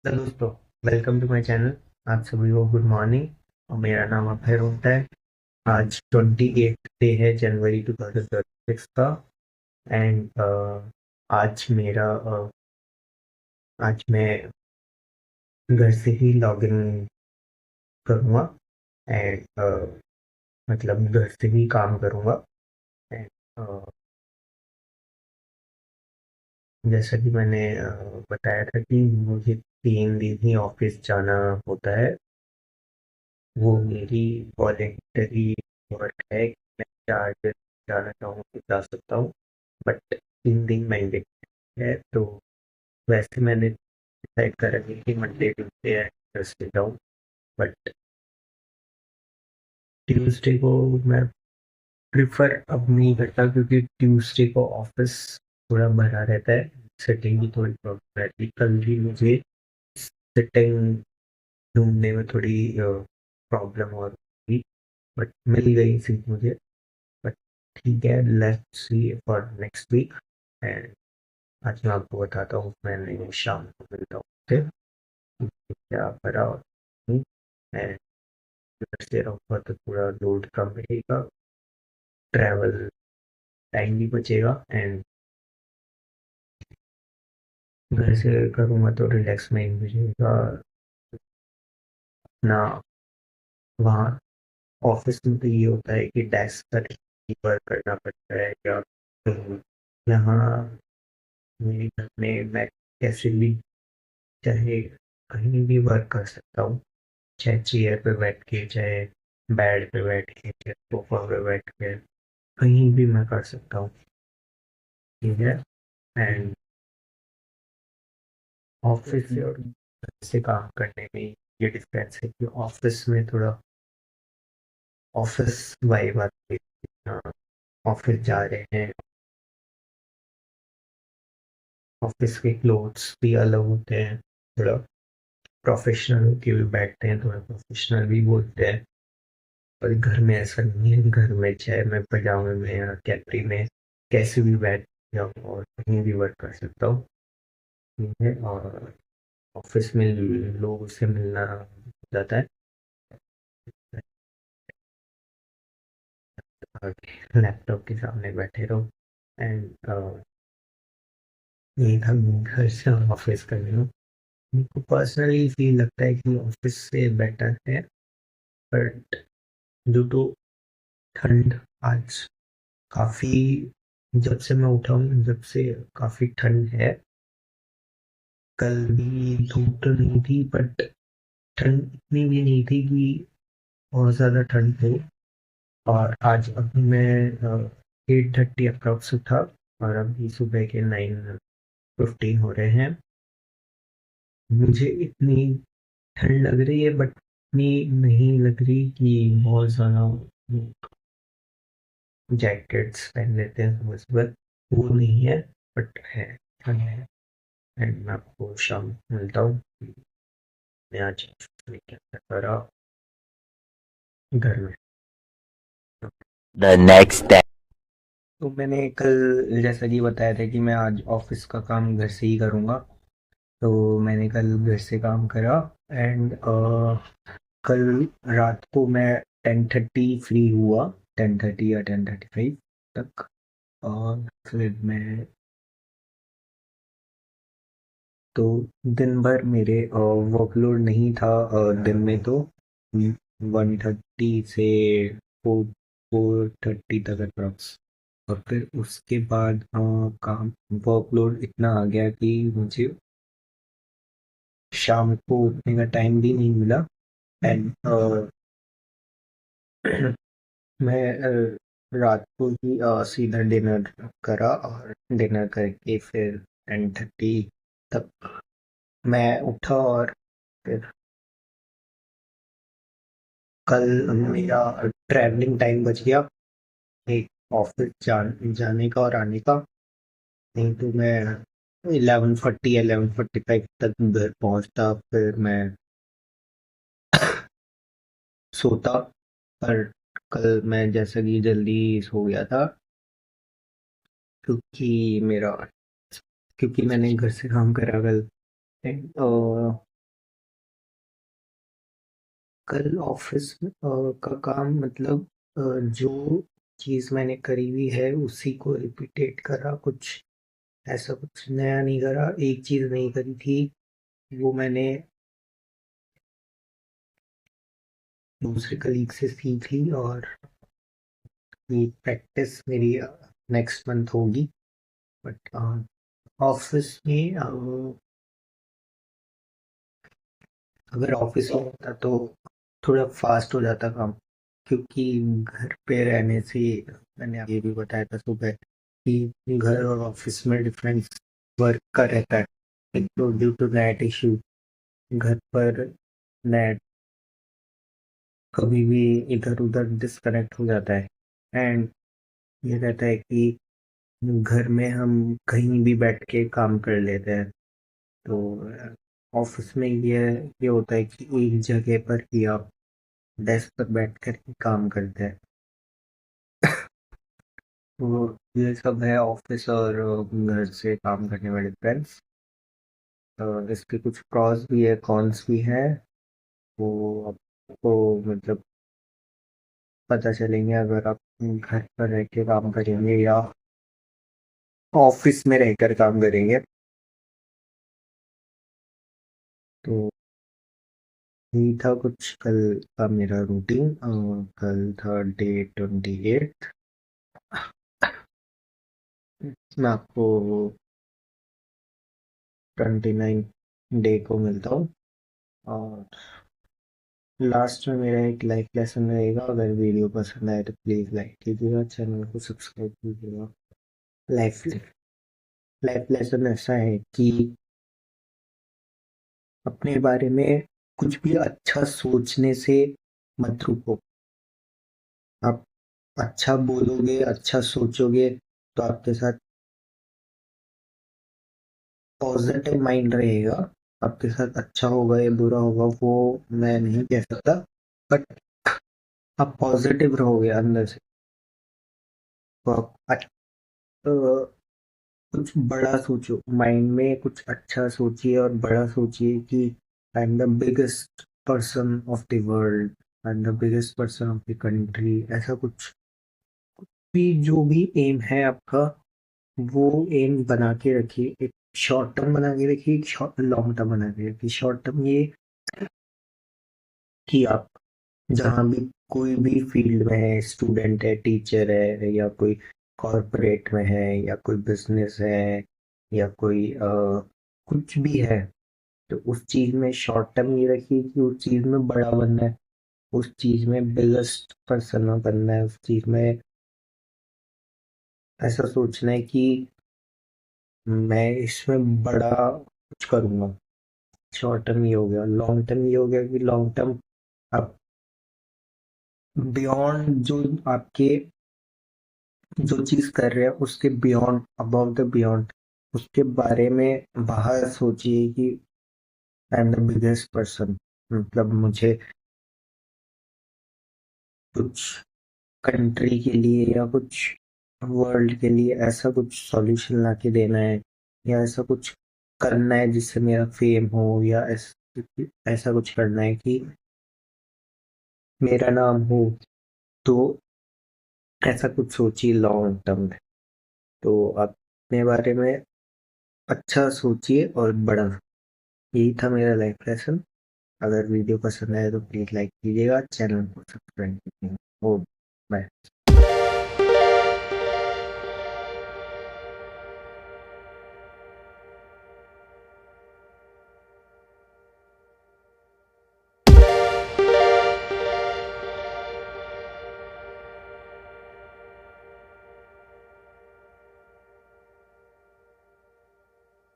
Hello दोस्तों, welcome to my channel. आप सभी को गुड मॉर्निंग और मेरा नाम अभय होता है। आज 28 डे है जनवरी 2026 का। एंड आज मेरा आज मैं घर से ही लॉग इन करूँगा। एंड मतलब घर से ही काम करूँगा। एंड जैसा कि मैंने बताया था कि मुझे 3 दिन ही ऑफिस जाना होता है। वो मेरी वॉलेंटरी वर्क है कि मैं 4 दिन जाना चाहूँ तो जा सकता हूँ। बट 3 दिन मैंडेटरी है, तो वैसे मैंने डिसाइड करा है कि मंडे ट्यूसडे एंड थर्सडे जाऊँ। बट ट्यूसडे को मैं प्रिफर अब नहीं करता, क्योंकि ट्यूसडे को ऑफिस थोड़ा भरा रहता है। सेटिंग की थोड़ी प्रॉब्लम रहती है। कल भी मुझे सेटिंग ढूंढने में थोड़ी प्रॉब्लम और हुई, बट मिल गई सीट मुझे। बट ठीक है, let's see for next week. And आज मैं आपको बताता हूँ, मैंने शाम को मिलता हूँ फिर कि क्या करा। एंड घर से रहूँगा तो थोड़ा लोड कम रहेगा, ट्रैवल टाइम भी बचेगा। एंड घर से करूँगा तो रिलैक्स माइंड भी रहेगा ना। वहाँ ऑफिस में तो ये होता है कि डेस्क पर ही वर्क करना पड़ता है, या कहीं यहाँ मेरे घर में मैं कैसे भी चाहे कहीं भी वर्क कर सकता हूँ। चाहे चेयर पे बैठ के, चाहे बेड पे बैठ के, चाहे सोफा पे बैठ के, कहीं भी मैं कर सकता हूँ। ठीक है। एंड ऑफिस से और घर से काम करने में ये डिफरेंस है कि ऑफिस में थोड़ा ऑफिस वाइब आती है। हाँ, ऑफिस जा रहे हैं, ऑफिस के क्लोथ्स भी अलग होते हैं, थोड़ा प्रोफेशनल के भी बैठते हैं, थोड़ा प्रोफेशनल भी बोलते हैं। और घर में ऐसा नहीं है। घर में चाहे मैं पजामे में या कैपरी में कैसे भी बैठ जाऊँ और कहीं भी वर्क कर सकता हूँ। ठीक है। और ऑफिस में लोगों से मिलना हो जाता है। लैपटॉप के सामने बैठे रहो। एंड यही था, मैं घर से ऑफिस कर रही हूँ। मुझको पर्सनली फील लगता है कि ऑफिस से बेटर है। बट ड्यू टू ठंड, आज काफ़ी, जब से मैं उठा हूँ जब से काफ़ी ठंड है। कल भी धूप तो नहीं थी, बट ठंड इतनी भी नहीं थी कि बहुत ज़्यादा ठंड हो। और आज अभी मैं 8:30 अप्रॉक्स उठा, और अभी सुबह के 9:15 हो रहे हैं। मुझे इतनी ठंड लग रही है, बट इतनी नहीं लग रही कि बहुत ज़्यादा जैकेट्स पहन लेते हैं सुबह सुबह, वो नहीं है। बट है, ठंड है। एंड मैं आपको शाम को मिलता हूँ। मैं आज क्या करा घर में। The next day. तो मैंने कल जैसा कि बताया था कि मैं आज ऑफिस का काम घर से ही करूँगा। तो मैंने कल घर से काम करा। एंड कल रात को मैं 10:30 फ्री हुआ, 10:30 या 10:35 तक। और फिर मैं, तो दिन भर मेरे वर्कलोड नहीं था। दिन में तो 1:30 से 4:30 तक अप्रॉक्स। और फिर उसके बाद काम वर्कलोड इतना आ गया कि मुझे शाम को उठने का टाइम भी नहीं मिला। एंड मैं रात को ही सीधा डिनर करा, और डिनर करके फिर 10:30 तक मैं उठा। और फिर कल मेरा ट्रैवलिंग टाइम बच गया, एक ऑफिस जाने का और आने का। नहीं तो मैं 11:40 या 11:45 तक घर पहुंचता, फिर मैं सोता। पर कल मैं जैसा कि जल्दी सो गया था, क्योंकि मेरा क्योंकि मैंने घर से काम करा कल। कल ऑफिस का काम मतलब जो चीज़ मैंने करी हुई है उसी को रिपीटेट करा, कुछ ऐसा कुछ नया नहीं करा। एक चीज़ नहीं करी थी, वो मैंने दूसरे कलीग से सीखी और ये प्रैक्टिस मेरी नेक्स्ट मंथ होगी। बट ऑफिस में अगर ऑफिस में होता तो थोड़ा फास्ट हो जाता काम, क्योंकि घर पे रहने से मैंने आपको ये भी बताया था सुबह कि घर और ऑफिस में डिफरेंस वर्क का रहता है। एक तो ड्यू टू नेट इशू, घर पर नेट कभी भी इधर उधर डिस्कनेक्ट हो जाता है। एंड ये रहता है कि घर में हम कहीं भी बैठ के काम कर लेते हैं। तो ऑफिस में ये होता है कि एक जगह पर ही आप डेस्क पर बैठ कर ही काम करते हैं। तो ये सब है ऑफिस और घर से काम करने में डिफरेंस। इसके कुछ प्रॉस भी है, कॉन्स भी है। वो आपको मतलब पता चलेंगे अगर आप घर पर रह के काम करेंगे या ऑफिस में रहकर काम करेंगे। तो यही था कुछ कल का मेरा रूटीन। कल था डे 28। मैं आपको 29 डे को मिलता हूँ। और लास्ट में मेरा एक लाइफ लेसन रहेगा, अगर वीडियो पसंद आए तो प्लीज़ लाइक कीजिएगा, चैनल को सब्सक्राइब कीजिएगा। लाइफ लाइफ लेसन ऐसा है कि अपने बारे में कुछ भी अच्छा सोचने से मत रुको। आप अच्छा बोलोगे, अच्छा सोचोगे तो आपके साथ पॉजिटिव माइंड रहेगा। आपके साथ अच्छा होगा या बुरा होगा वो मैं नहीं कह सकता, बट आप पॉजिटिव रहोगे अंदर से तो आप कुछ बड़ा सोचो, माइंड में कुछ अच्छा सोचिए और बड़ा सोचिए कि I am the biggest person of the world, I am the biggest person of the country. ऐसा कुछ भी, जो भी एम है आपका वो एम बना के रखिए। एक शॉर्ट टर्म बना के रखिए, एक शॉर्ट लॉन्ग टर्म बना के रखिए। शॉर्ट टर्म ये कि आप जहाँ भी कोई भी फील्ड में है, स्टूडेंट है, टीचर है, या कोई कॉरपोरेट में है, या कोई बिजनेस है, या कोई कुछ भी है, तो उस चीज में शॉर्ट टर्म ये रखिए कि उस चीज में बड़ा बनना है, उस चीज में बिगेस्ट पर्सन बनना है, उस चीज में ऐसा सोचना है कि मैं इसमें बड़ा कुछ करूंगा। शॉर्ट टर्म ये हो गया। लॉन्ग टर्म ये हो गया कि लॉन्ग टर्म आप बियॉन्ड जो आपके जो चीज कर रहे हैं उसके बियॉन्ड, अबव द बियॉन्ड, उसके बारे में बाहर सोचिए कि I am the biggest person. मतलब मुझे कुछ कंट्री के लिए या कुछ वर्ल्ड के लिए ऐसा कुछ सॉल्यूशन ला के देना है, या ऐसा कुछ करना है जिससे मेरा फेम हो, या ऐसा कुछ करना है कि मेरा नाम हो। तो ऐसा कुछ सोचिए लॉन्ग टर्म में। तो अपने बारे में अच्छा सोचिए और बड़ा। यही था मेरा लाइफ लेसन। अगर वीडियो पसंद आए तो प्लीज़ लाइक कीजिएगा, चैनल को सब्सक्राइब कीजिएगा। ओ बाय।